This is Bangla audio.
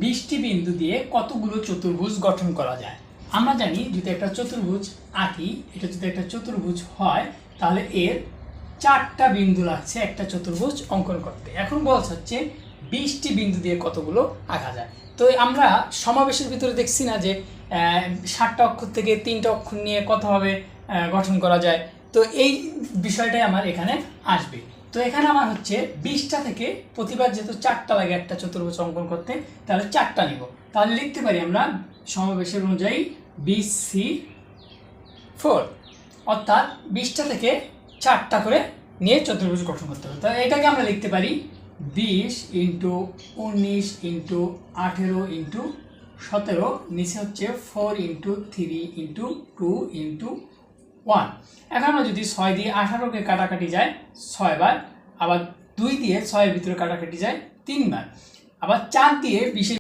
20টি বিন্দু দিয়ে কতগুলো চতুর্ভুজ গঠন করা যায়। আমরা জানি যদি একটা চতুর্ভুজ আঁকি, এটা যদি একটা চতুর্ভুজ হয় তাহলে এর 4টা বিন্দু লাগছে একটা চতুর্ভুজ অঙ্কন করতে। এখন বলছে হচ্ছে 20টি বিন্দু দিয়ে কতগুলো আঁকা যায়। তো আমরা সমাবেশের ভিতরে দেখছি না যে 7টা অক্ষর থেকে 3টা অক্ষর নিয়ে কতভাবে গঠন করা যায়। তো এই বিষয়টাই আমার এখানে আসবে। তো এখানে আমার হচ্ছে 20টা থেকে প্রতিবার যেহেতু 4টা লাগে একটা চতুর্ভুজ অঙ্কন করতে, তাহলে 4টা নিব। তাহলে লিখতে পারি আমরা সমাবেশের অনুযায়ী BC4, অর্থাৎ 20টা থেকে 4টা করে নিয়ে চতুর্ভুজ গঠন করতে হবে। তাহলে এটাকে আমরা লিখতে পারি 20 × 19 × 18 × 17, নিচে হচ্ছে 4 × 3 × 2 × 1। এখন আমরা যদি 6 দিয়ে 18কে কাটাকাটি যায় 6 বার, আবার 2 দিয়ে 6 এর ভিতরে কাটাকাটি যায় 3 বার, আবার 4 দিয়ে 20